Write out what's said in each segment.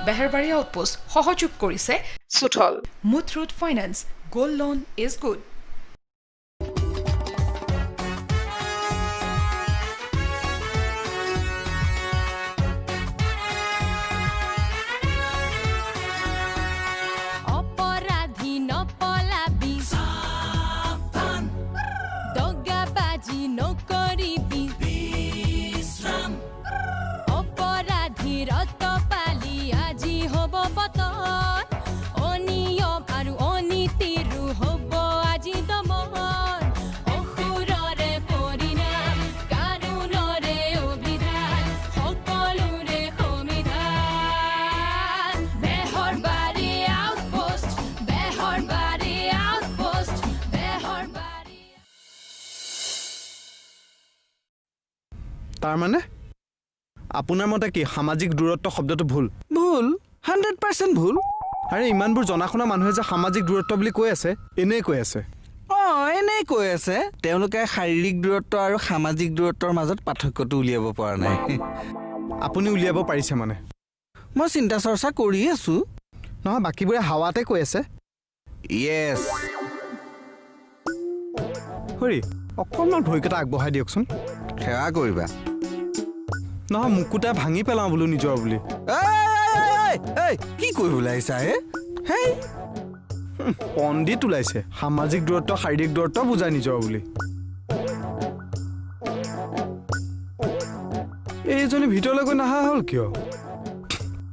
বেহেৰবাৰী outpost সহযোগ কৰিছে Suthol Muthoot finance gold loan is good তাৰ মানে আপোনাৰ মতে কি সামাজিক দূৰত্ব শব্দটো ভুল ভুল 100% ভুল আৰে ইমানবোৰ জনাশুনা মানুহে যে সামাজিক দূৰত্ব বুলি কৈ আছে এনেই কৈ আছে এনেই কৈ আছে তেওঁলোকে শাৰীৰিক দূৰত্ব আৰু সামাজিক দূৰত্বৰ মাজত পাৰ্থক্যটো উলিয়াব পৰা নাই আপুনি উলিয়াব পাৰিছে মানে মই চিন্তা চৰ্চা কৰি আছো নহয় বাকিবোৰে হাৱাতে কৈ আছে ইয়েছ হৰি অকণমান ভৰিকেইটা আগবঢ়াই দিয়কচোন সেৱা কৰিবা নহয় মুকুতা ভাঙি পেলাওঁ বোলো নিজৰ বুলি কি কৰিবলৈ আহিছা হেই পণ্ডিত ওলাইছে সামাজিক দূৰত্ব শাৰীৰিক দূৰত্ব বুজাই নিজৰ বুলি এইজনী ভিতৰলৈ গৈ নাহা হ'ল কিয়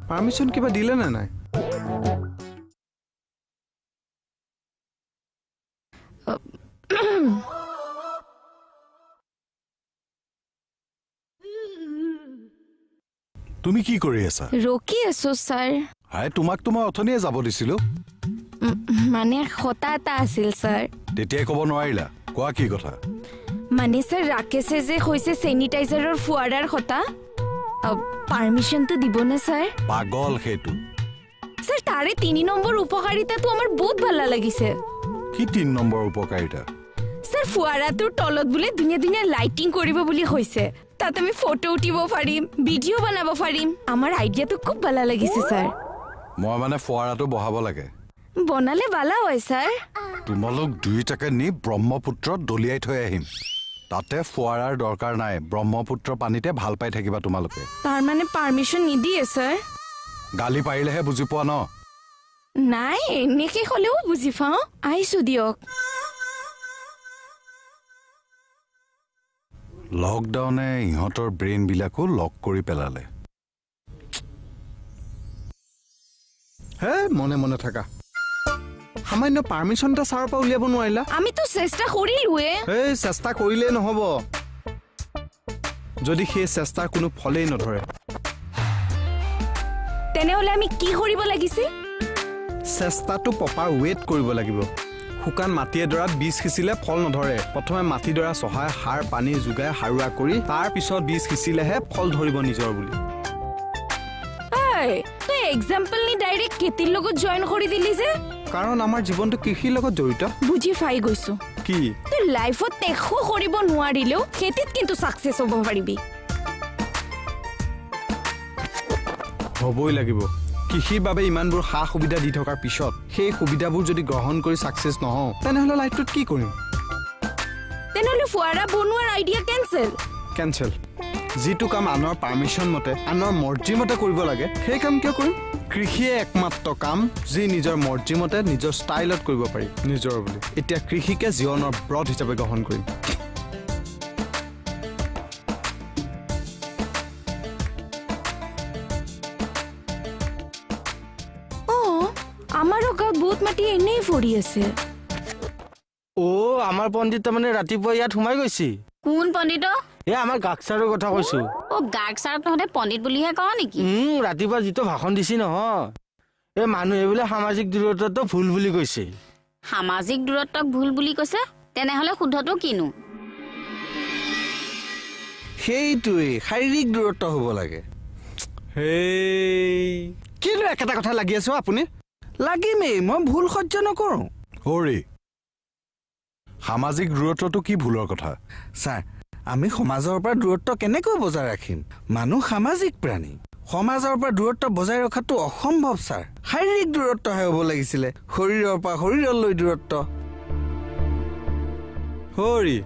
পাৰ্মিশ্যন কিবা দিলে নে নাই তুমি কি কৰি আছা ৰকি আছো স্যাৰ হাই তোমাক মই অথনিয়ে যাব দিছিলো মানে খতা এটা আছিল স্যাৰ তেতিয়াই ক'ব নোৱাৰিলা কোৱা কি কথা মানে স্যাৰ ৰাকেশে যে কৈছে স্যানিটাইজাৰৰ ফুৱাৰাৰ খতা পাৰ্মিশ্যনটো দিবনে স্যাৰ পাগল সেইটো স্যাৰ তাৰে 3 নম্বৰ উপকাৰিতাটো আমাৰ বহুত ভাল লাগিছে কি 3 নম্বৰ উপকাৰিতা স্যাৰ ফুৱাৰাটোৰ তলত বুলে ধুনীয়া ধুনীয়া লাইটিং কৰিব বুলি কৈছে তাত আমি ফটো উঠিব পাৰিম ভিডিঅ' বনাব পাৰিম আমাৰ আইডিয়াটো খুব ভাল লাগিছে স্যাৰ মই মানে ফুৱাৰাটো বহাব লাগে বনালে ভালা হয় স্যাৰ তোমালোক দুইটাকে নি ব্ৰহ্মপুত্ৰত দলিয়াই থৈ আহিম তাতে ফুৱাৰাৰ দৰকাৰ নাই ব্ৰহ্মপুত্ৰ পানীতে ভাল পাই থাকিবা তোমালোকে তাৰ মানে পাৰ্মিশ্যন নিদিয়ে স্যাৰ গালি পাৰিলেহে বুজি পোৱা ন নাই এনেকে হ'লেও বুজি পাওঁ আহিছো দিয়ক লকডাউনে ইহঁতৰ ব্ৰেইন বিলাকো লক কৰি পেলালে হে মনে মনে থাকা সামান্য পাৰ্মিশ্যন এটা ছাৰৰ পৰা উলিয়াব নোৱাৰিলা আমিতো চেষ্টা কৰিলোৱে এই চেষ্টা কৰিলেই নহ'ব যদি সেই চেষ্টাৰ কোনো ফলেই নধৰে তেনেহ'লে আমি কি কৰিব লাগিছিল চেষ্টাটো প্ৰপাৰ ৱেট কৰিব লাগিব শুকান মাটি এডৰাত বীজ সিঁচিলে ফল নধৰে প্ৰথমে মাটিডৰা চহাই সাৰ পানী যোগাই সাৰুৱা কৰি তাৰ পিছত বীজ সিঁচিলেহে ফল ধৰিব নিজৰ বুলি তই এক্সাম্পল নি ডাইৰেক্ট খেতিৰ লগত জইন কৰি দিলি যে কাৰণ আমাৰ জীৱনটো কৃষিৰ লগত জড়িত বুজি পাই গৈছো কি তই লাইফত একো কৰিব নোৱাৰিলেও খেতিত কিন্তু সাকসেস হ'ব পাৰিবি হ'বই লাগিব কৃষিৰ বাবে ইমানবোৰ সা সুবিধা দি থকাৰ পিছত সেই সুবিধাবোৰ যদি গ্ৰহণ কৰি সাকসেস নহওঁ তেনেহ'লে লাইফটোত কি কৰিম তেনেহ'লে ফুৱাৰা বনোৱাৰ আইডিয়া কেনচেল যিটো কাম আনৰ পাৰ্মিশ্যন মতে আনৰ মৰ্জি মতে কৰিব লাগে সেই কাম কিয় কৰিম কৃষিয়ে একমাত্ৰ কাম যি নিজৰ মৰ্জি মতে নিজৰ ষ্টাইলত কৰিব পাৰি নিজৰ বুলি এতিয়া কৃষিকে জীৱনৰ ব্ৰত হিচাপে গ্ৰহণ কৰিম আমাৰো গাঁৱত বহুত মাটি এনেই পৰি আছে আমাৰ পণ্ডিত মানে ৰাতিপুৱা ইয়াত সোমাই গৈছি কোন পণ্ডিত আমাৰ গাকচাৰৰ কথা কৈছো গাৰ্গছাৰ তহঁতে পণ্ডিত বুলিহে কওঁ নেকি ৰাতিপুৱা যিটো ভাষণ দিছি নহয় মানুহে বোলে সামাজিক দূৰত্বটো ভুল বুলি কৈছে সামাজিক দূৰত্বক ভুল বুলি কৈছে তেনেহ'লে শুদ্ধটো কিনো সেইটোৱে শাৰীৰিক দূৰত্ব হ'ব লাগে হেই কিনো একেটা কথা লাগি আছো আপুনি লাগিমেই মই ভুল সহ্য নকৰোঁ হৰি সামাজিক দূৰত্বটো কি ভুলৰ কথা ছাৰ আমি সমাজৰ পৰা দূৰত্ব কেনেকৈ বজাই ৰাখিম মানুহ সামাজিক প্ৰাণী সমাজৰ পৰা দূৰত্ব বজাই ৰখাটো অসম্ভৱ ছাৰ শাৰীৰিক দূৰত্বহে হ'ব লাগিছিলে শৰীৰৰ পৰা শৰীৰলৈ দূৰত্ব হৰি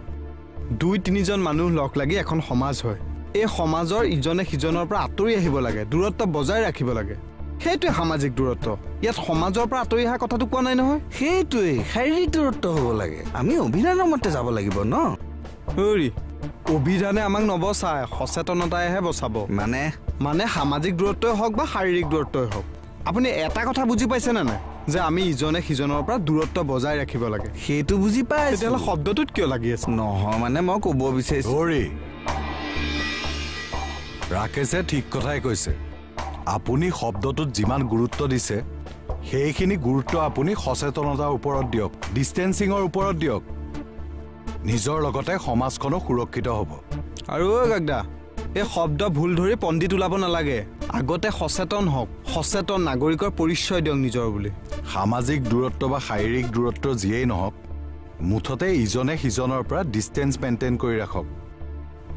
2-3জন মানুহ লগ লাগি এখন সমাজ হয় এই সমাজৰ ইজনে সিজনৰ পৰা আঁতৰি আহিব লাগে দূৰত্ব বজাই ৰাখিব লাগে সেইটোৱে সামাজিক দূৰত্ব ইয়াত সমাজৰ পৰা আঁতৰি অহা কথাটো কোৱা নাই নহয় সেইটোৱে শাৰীৰিক দূৰত্ব হ'ব লাগে আমি অভিধানৰ মতে যাব লাগিব ন হৰি অভিধানে আমাক নবচায় সচেতনতাইহে বচাব মানে সামাজিক দূৰত্বই হওক বা শাৰীৰিক দূৰত্বই হওক আপুনি এটা কথা বুজি পাইছেনে নাই যে আমি ইজনে সিজনৰ পৰা দূৰত্ব বজাই ৰাখিব লাগে সেইটো বুজি পাই তেতিয়াহ'লে শব্দটোত কিয় লাগি আছে নহয় মানে মই ক'ব বিচাৰিছো হৰি ৰাকেশে ঠিক কথাই কৈছে আপুনি শব্দটোত যিমান গুৰুত্ব দিছে সেইখিনি গুৰুত্ব আপুনি সচেতনতাৰ ওপৰত দিয়ক ডিষ্টেন্সিঙৰ ওপৰত দিয়ক নিজৰ লগতে সমাজখনো সুৰক্ষিত হ'ব আৰু কাকদা এই শব্দ ভুল ধৰি পণ্ডিত ওলাব নালাগে আগতে সচেতন হওক সচেতন নাগৰিকৰ পৰিচয় দিয়ক নিজৰ বুলি সামাজিক দূৰত্ব বা শাৰীৰিক দূৰত্ব যিয়েই নহওক মুঠতে ইজনে সিজনৰ পৰা ডিষ্টেন্স মেইনটেইন কৰি ৰাখক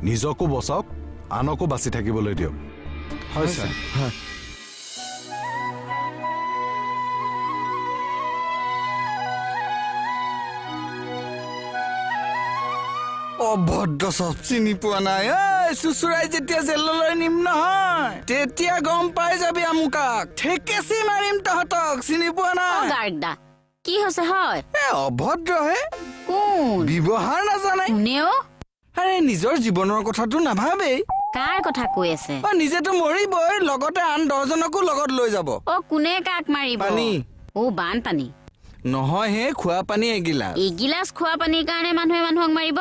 নিজকো বচাওক আনকো বাচি থাকিবলৈ দিয়ক হয় ছাৰ অভদ্ৰ চব চিনি পোৱা নাই চুচুৰাই যেতিয়া জেললৈ নিম নহয় তেতিয়া গম পাই যাবি আমুকাক ঠেকেচি মাৰিম তহঁতক চিনি পোৱা নাই গাৰ্গদা কি হৈছে হয় অভদ্ৰহে কোন ব্যৱহাৰ নাজানে কোনেও আৰে নিজৰ জীৱনৰ কথাটো নাভাবেই কাৰ কথা কৈ আছে নিজেতো মৰিবই লগতে আন 10জনকো লগত লৈ যাব কোনে কাক মাৰিব পানী বানপানী নহয় হে খোৱা পানী এগিলাচ খোৱা পানীৰ কাৰণে মানুহে মানুহক মাৰিব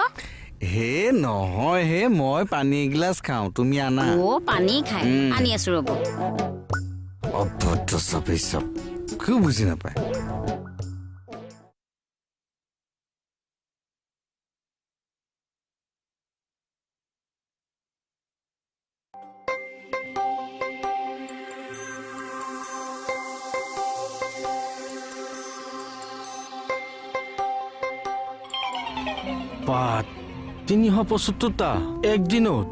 হে নহয় হে মই পানী এগিলাচ খাওঁ তুমি আনা পানী খাই আনি আছো ৰ'ব অভদ্ৰ চবেই চব একো বুজি নাপায় পাত 375টা একদিনত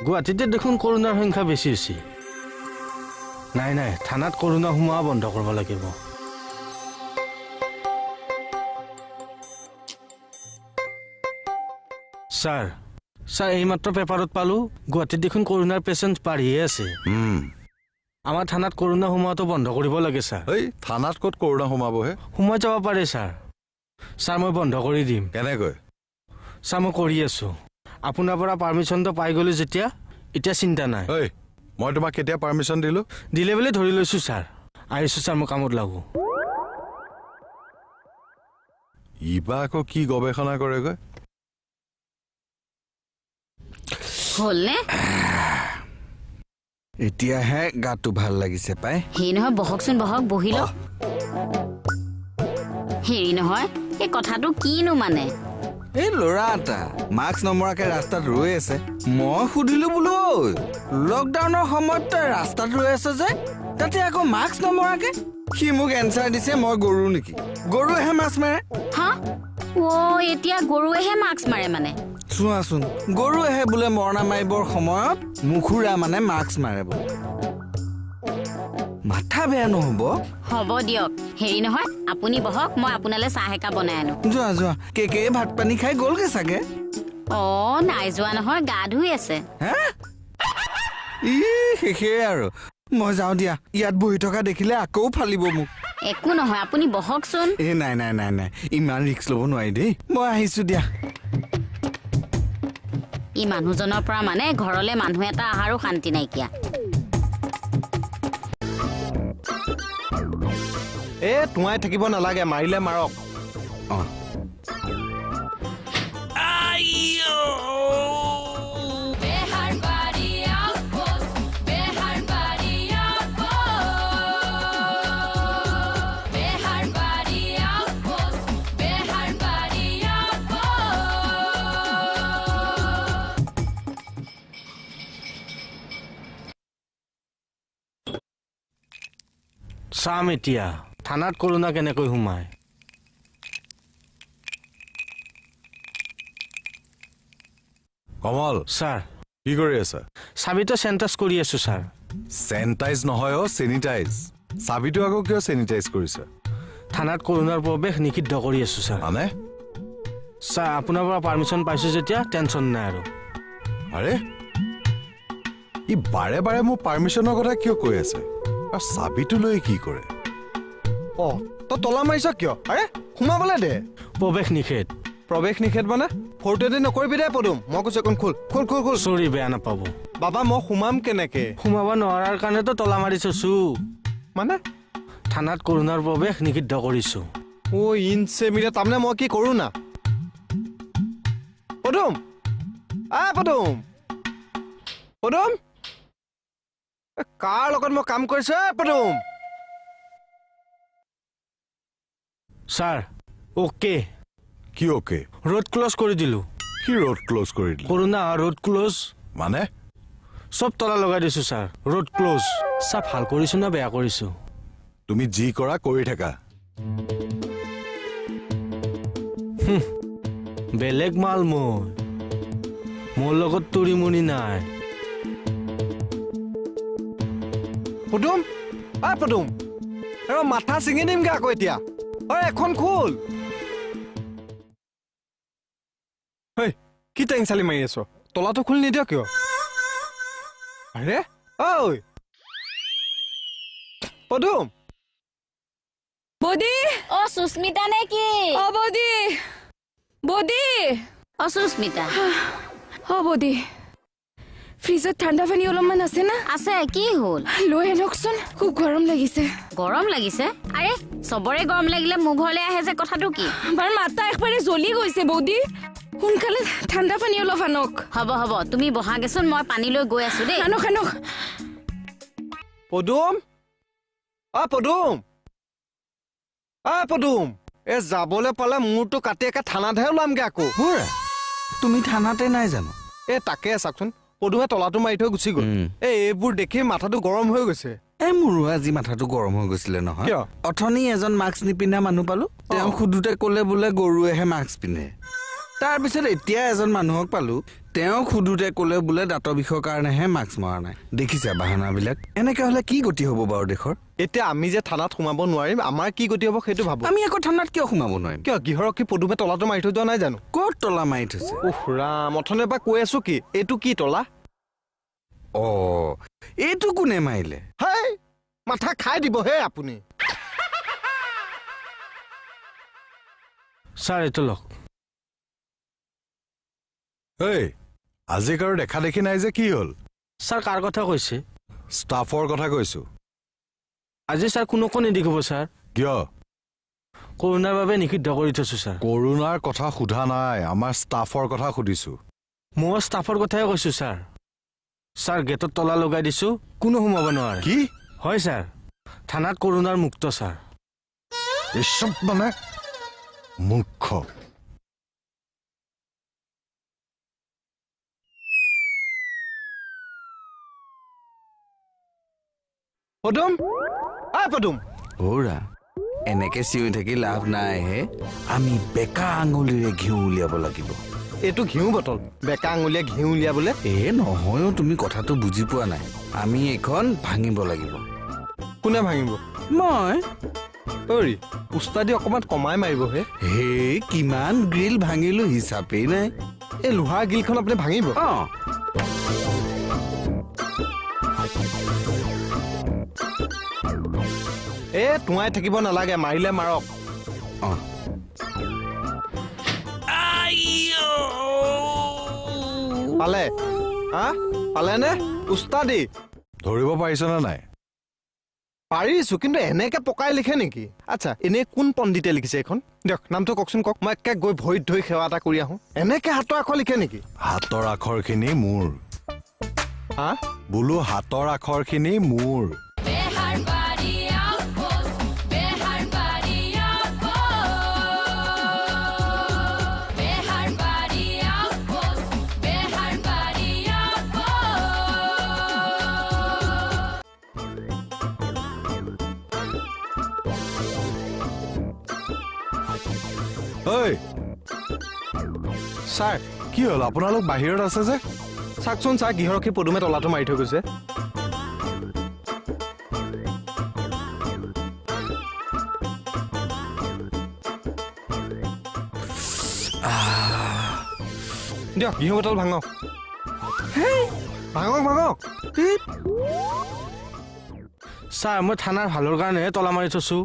গুৱাহাটীতে দেখোন কৰোণাৰ সংখ্যা বেছি হৈছে নাই থানাত কৰোণা সোমোৱা বন্ধ কৰিব লাগিব ছাৰ এইমাত্ৰ পেপাৰত পালো গুৱাহাটীত দেখোন কৰোণাৰ পেচেণ্ট বাঢ়িয়ে আছে আমাৰ থানাত কৰোণা সোমোৱাটো বন্ধ কৰিব লাগে ছাৰ এই থানাত ক'ত কৰোণা সোমাবহে সোমাই যাব পাৰে ছাৰ মই বন্ধ কৰি দিম কেনেকৈ ছাৰ মই কৰি আছো আপোনাৰ পৰা পাৰ্মিশ্যনটো পাই গ'লো যেতিয়া এতিয়া চিন্তা নাই মই তোমাক কেতিয়া পাৰ্মিশ্যন দিলে বুলি ধৰি লৈছো ছাৰ আহিছো ছাৰ মই কামত লাগো ইবা আকৌ কি গৱেষণা কৰেগৈ হ'লনে এতিয়াহে গাটো ভাল লাগিছে পাই হেৰি নহয় বহকচোন বহক বহি লওক হেৰি নহয় এই কথাটো কিনো মানে এই ল'ৰা এটা মাস্ক নমৰাকে ৰাস্তাত ৰৈ আছে মই সুধিলো বোলো লকডাউনৰ সময়ত তই ৰাস্তাত ৰৈ আছ যে তাতে আকৌ মাস্ক নমৰাকে সি মোক এনচাৰ দিছে মই গৰু নেকি গৰুহে মাছ মাৰে এতিয়া গৰুৱেহে মাস্ক মাৰে মানে চোৱাচোন গৰুহে বোলে মৰণা মাৰিবৰ সময়ত মুখুৰা মানে মাস্ক মাৰে বোলে মাথা বেয়া নহ'ব হ'ব দিয়ক হেৰি নহয় আপুনি বহক মই আপোনালৈ চাহ একাপ বনাই আনো যোৱা কেকে ভাত পানী খাই গ'লগে চাগে নাই যোৱা নহয় গা ধুই আছে শেষে আৰু মই যাওঁ দিয়া ইয়াত বহি থকা দেখিলে আকৌ ফালিব মোক একো নহয় আপুনি বহকচোন নাই ইমান ৰিক্স ল'ব নোৱাৰি দেই মই আহিছো দিয়া ই মানুহজনৰ পৰা মানে ঘৰলে মানুহ এটা আহাৰো শান্তি নাইকিয়া তোমাই থাকিব নালাগে মাৰিলে মাৰক চাম এতিয়া থানাত কৰোণা কেনেকৈ সোমায় কমল ছাৰ কি কৰি আছা চাবিটো চেণ্টাছ কৰি আছো ছাৰ চেনিটাইজ নহয় চেনিটাইজ চাবিটো আকৌ কিয় চেনিটাইজ কৰিছা থানাত কৰোণাৰ প্ৰৱেশ নিষিদ্ধ কৰি আছো ছাৰ মানে ছাৰ আপোনাৰ পৰা পাৰ্মিশ্যন পাইছো যেতিয়া টেনশ্যন নাই আৰু আৰে ই বাৰে বাৰে মোৰ পাৰ্মিশ্যনৰ কথা কিয় কৈ আছে আৰু চাবিটো লৈ কি কৰে অ তই তলা মাৰিছ কিয় আৰে সোমাবলৈ দে প্ৰৱেশ নিষেধ প্ৰৱেশ নিষেধ মানে ফৰ্টেদি নকৰিবি দে পদুম মই কৈছো এখন খোল খোল খোল খোল চৰি বেয়া নাপাব বাবা মই সোমাম কেনেকে সোমাব নোৱাৰাৰ কাৰণেতো তলা মাৰি থৈছো মানে থানাত কৰোণাৰ প্ৰৱেশ নিষিদ্ধ কৰিছো অ ইনচে মিলে তাৰমানে মই কি কৰো না পদুম পদুম পদুম কাৰ লগত মই কাম কৰিছো পদুম ছাৰ অ'কে কি অ'কে ৰোড ক্লজ কৰি দিলো কি ৰোড ক্লজ কৰি দিলে কৰোণা ৰোড ক্লজ মানে চব তলা লগাই দিছো ছাৰ ৰোড ক্লজ ছাৰ ভাল কৰিছো না বেয়া কৰিছো তুমি যি কৰা কৰি থাকা বেলেগ মাল মোৰ লগত তুৰিমুনি নাই পদুম পদুম মাথা ছিঙি দিমগে আকৌ এতিয়া এখন খোল কি টেং চালি মাৰি আছ তলাটো খুলি নিদিয় কিয় আৰে ঐ পদুম বৌদি অ সুস্মিতা নে কি অ বৌদি বৌদি অ সুস্মিতা অ বৌদি ফ্ৰিজত ঠাণ্ডা পানী অলপমান আছে না আছে কি হ'ল লৈ আনকচোন খুব গৰম লাগিছে গৰম লাগিছে আৰে চবৰে গৰম লাগিলে মোৰ ঘৰলৈ আহে যে কথাটো কি বাৰু মাথা একবাৰে জ্বলি গৈছে বৌদি সোনকালে ঠাণ্ডা পানী অলপ আনক হ'ব হ'ব তুমি বহাগেচোন মই পানী লৈ গৈ আছো দেই আনক আনক পদুম পদুম পদুম যাবলৈ পালে মূৰটো কাটি একে থানাতহে ওলামগে আকৌ তুমি থানাতে নাই জানো তাকে চাওকচোন পদুমে তলাটো মাৰি থৈ গুচি গ'ল এইবোৰ দেখি মাথাটো গৰম হৈ গৈছে মোৰো আজি মাথাটো গৰম হৈ গৈছিলে নহয় কিয়? অথনি এজন মাস্ক নিপিন্ধা মানুহ পালো তেওঁ সুধোতে ক'লে বোলে গৰুৱেহে মাস্ক পিন্ধে তাৰপিছত এতিয়া এজন মানুহক পালো তেওঁ সুধোতে ক'লে বোলে দাঁতৰ বিষৰ কাৰণেহে মাস্ক মৰা নাই দেখিছা বাহানাবিলাক এনেকে হলে কি গতি হ'ব বাৰু দেশৰ এতিয়া আমি যে থানাত সোমাব নোৱাৰিম আমাৰ কি গতি হ'ব সেইটো ভাবো আমি আকৌ থানাত কিয় সোমাব নোৱাৰিম কিয় গৃহৰক কি পদুমে তলাটো মাৰি থৈ যোৱা নাই জানো ক'ত তলা মাৰি থৈছে ৰাম অথনিৰ পৰা কৈ আছো কি এইটো কি তলা এইটো কোনে মাৰিলে হেই মাথা খাই দিব হে আপুনি ছাৰ এইটো লওক আজি কাৰো দেখা দেখি নাই যে কি হ'ল ছাৰ কাৰ কথা কৈছে ষ্টাফৰ কথা কৈছো আজি ছাৰ কোনোকো নিদেখিব ছাৰ কিয় কৰোণাৰ বাবে নিষিদ্ধ কৰি থৈছো ছাৰ কৰোণাৰ কথা সোধা নাই আমাৰ ষ্টাফৰ কথা সুধিছো মই ষ্টাফৰ কথাই কৈছো ছাৰ ছাৰ গেটত তলা লগাই দিছো কোনো সোমাব নোৱাৰে কি হয় ছাৰ থানাত কৰোণাৰ মুক্ত ছাৰ এসব মানে মূৰ্খ পদুম পদুম এনেকে চিঞৰি থাকি লাভ নাই হে আমি বেকা আঙুলিৰে ঘিউ উলিয়াব লাগিব এইটো ঘিউ বটল বেকা আঙুলিয়ে ঘিউ উলিয়াবলে নহয়ও তুমি কথাটো বুজি পোৱা নাই আমি এইখন ভাঙিব লাগিব কোনে ভাঙিব মই উস্তাদি অকণমান কমাই মাৰিবহে কিমান গ্ৰিল ভাঙিলো হিচাপেই নাই এই লোহাৰ গ্ৰিলখন আপুনি ভাঙিব তোমাই থাকিব নালাগে মাৰিলে মাৰক পালে পালে নে উস্তাদি ধৰিব পাৰিছ নে নাই পাৰিছো কিন্তু এনেকে পকাই লিখে নেকি আচ্ছা এনে কোন পণ্ডিতে লিখিছে এখন দিয়ক নামটো কওকচোন কওক মই একে গৈ ভৰিত ধৰি সেৱা এটা কৰি আহোঁ এনেকে হাতৰ আখৰ লিখে নেকি হাতৰ আখৰখিনি মোৰ বোলো হাতৰ আখৰখিনি মোৰ ছাৰ কি হ'ল আপোনালোক বাহিৰত আছে যে চাকচোন চা গৃহৰক্ষী পদুমে তলাটো মাৰি থৈ গৈছে দিয়ক গৃহ বটল ভাঙক ভাঙক ছাৰ মই থানাৰ ভালৰ কাৰণেহে তলা মাৰি থৈছো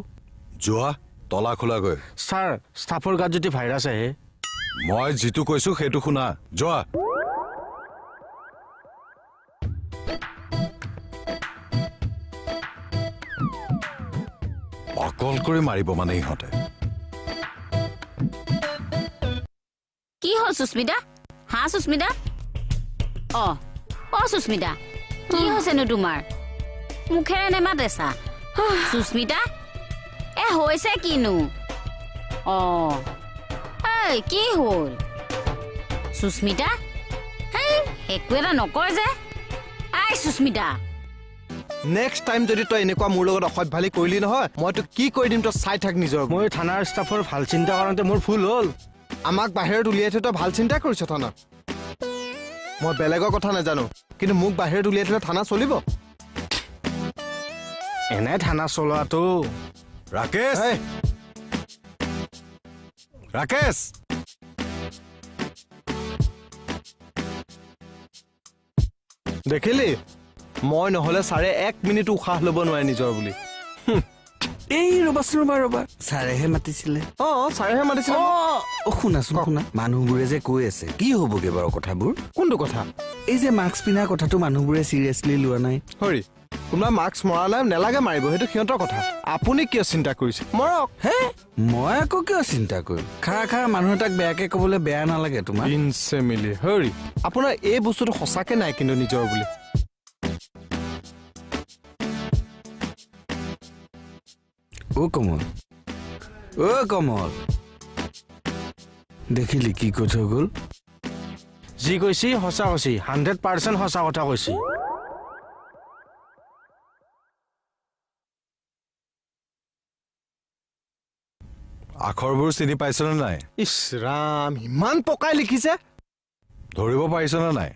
যোৱা তলা খোলাগৈ ছাৰ ষ্টাফৰ গাত যদি ভাইৰাছ আহে মই যিটো কৈছো সেইটো শুনা যোৱা পাগল কৰি মাৰিব মানে ইহঁতে কি হ'ল সুস্মিতা হা সুস্মিতা অ সুস্মিতা কি হৈছেনো তোমাৰ মুখেৰে নেমাতেছা সুস্মিতা হৈছে কিনো এই কি হ'ল সুস্মিতা একো এটা নকয় যে আই সুস্মিতা নেক্সট টাইম যদি তই এনেকুৱা মোৰ লগত অসভ্যালি কৰিলি নহয় মই তোক কি কৰি দিম তই চাই থাক নিজৰ মই থানাৰ ষ্টাফৰ ভাল চিন্তা কৰোঁতে মোৰ ভুল হ'ল আমাক বাহিৰত উলিয়াই থৈ তই ভাল চিন্তা কৰিছ থানাত মই বেলেগৰ কথা নাজানো কিন্তু মোক বাহিৰত উলিয়াই থলে থানা চলিব এনে থানা চলোৱাটো ৰাকেশ ৰাকেশ দেখিলি মই নহলে ছাৰে 1 মিনিট উশাহ ল'ব নোৱাৰে নিজৰ বুলি এই ৰবাচোন ৰবা ছাৰেহে মাতিছিলে ছাৰেহে মাতিছিলে শুনাচোন শুনা মানুহবোৰে যে কৈ আছে কি হ'বগে বাৰু কথাবোৰ কোনটো কথা এই যে মাস্ক পিন্ধা কথাটো মানুহবোৰে চিৰিয়াছলি লোৱা নাই হৰি কোনোবা মাস্ক মৰা নাই নেলাগে মাৰিব সেইটো সিহঁতৰ কথা আপুনি কিয় চিন্তা কৰিছে মৰক মই আকৌ কিয় চিন্তা কৰিম খাৰা মানুহ এটাক বেয়াকে ক'বলৈ বেয়া নালাগে তোমাৰ ইনচে মিলি হৰি আপোনাৰ এই বস্তুটো সঁচাকে নাই কিন্তু নিজৰ বুলি কমল দেখিলি কি কৈ থৈ গ'ল যি কৈছি সঁচা কৈছি 100% সঁচা কথা কৈছি আখৰবোৰ চিনি পাইছনে নাই ইছ ৰাম ইমান পকাই লিখিছে ধৰিব পাৰিছনে নাই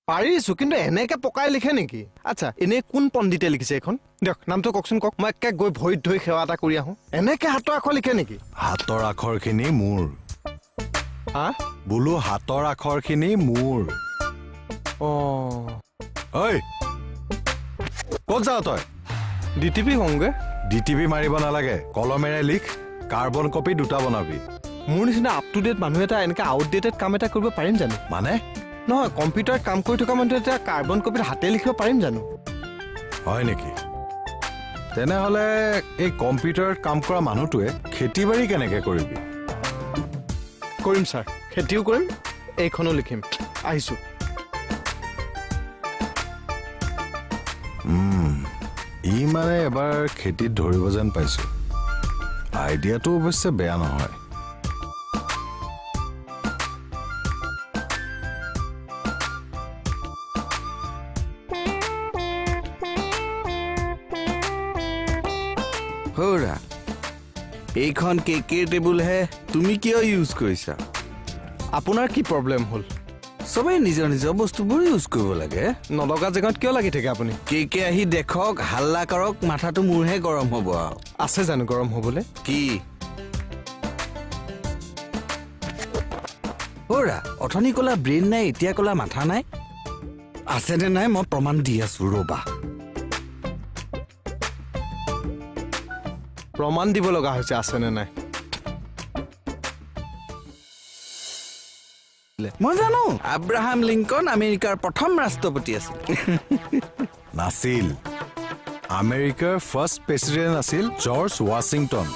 পাৰিছো কিন্তু এনেকে পকাই লিখে নেকি আচ্ছা এনে কোন পণ্ডিতে লিখিছে এখন দিয়ক নামটো কওকচোন কওক মই একে গৈ ভৰিত ধৰি সেৱা এটা কৰি আহোঁ এনেকে হাতৰ আখৰ লিখে নেকি হাতৰ আখৰখিনি মোৰ বোলো হাতৰ আখৰখিনি মোৰ ঐ ক'ত যাৱ তই ডিটিপি হওঁগে ডিটিপি মাৰিব নালাগে কলমেৰে লিখ কাৰ্বন কপি 2টা বনাবি মোৰ নিচিনা আপ টু ডেট মানুহ এটা এনেকে আউটডেটেড কাম এটা কৰিব পাৰিম জানো মানে নহয় কম্পিউটাৰত কাম কৰি থকা মানুহ এটা কাৰ্বন কপিত হাতে লিখিব পাৰিম জানো হয় নেকি তেনেহ'লে এই কম্পিউটাৰত কাম কৰা মানুহটোৱে খেতি বাৰী কেনেকে কৰিবি কৰিম ছাৰ খেতিও কৰিম এইখনো লিখিম আহিছো ই মানে এবাৰ খেতিত ধৰিব যেন পাইছো আইডিয়াটো অৱশ্যে বেয়া নহয় হৌৰা এইখন কেকেৰ টেবুলহে তুমি কিয় ইউজ কৰিছা আপোনাৰ কি প্ৰব্লেম হ'ল সবেই নিজৰ নিজৰ বস্তুবোৰ ইউজ কৰিব লাগে নলগা জেগাত কিয় লাগি থাকে আপুনি কেকে আহি দেখক হাল্লা কৰক মাথাটো মোৰহে গৰম হ'ব আছে জানো গৰম হ'বলৈ কি হৌৰা অথনি ক'লা ব্ৰেইন নাই এতিয়া ক'লা মাথা নাই আছেনে নাই মই প্ৰমাণ দি আছো ৰবা প্ৰমাণ দিব লগা হৈছে আছেনে নাই মই জানো আব্ৰাহাম লিংকন আমেৰিকাৰ প্ৰথম ৰাষ্ট্ৰপতি আছিল নাছিল আমেৰিকাৰ ফাৰ্ষ্ট প্ৰেচিডেণ্ট আছিল জৰ্জ ৱাশ্বিংটন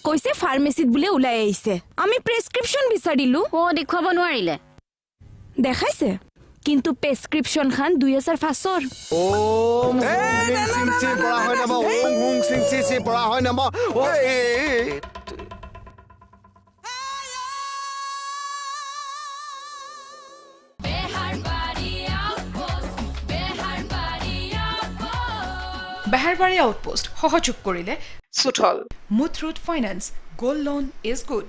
কৈছে ফাৰ্মেচিত বোলে ওলাই আহিছে আমি প্ৰেছক্ৰিপশ্যন বিচাৰিলো দেখুৱাব নোৱাৰিলে দেখাইছে কিন্তু প্ৰেছক্ৰিপশ্যন খান 2005ৰ বেহাৰবাৰী আউটপোষ্ট সহযোগ কৰিলে সুঠল Muthoot finance gold loan is good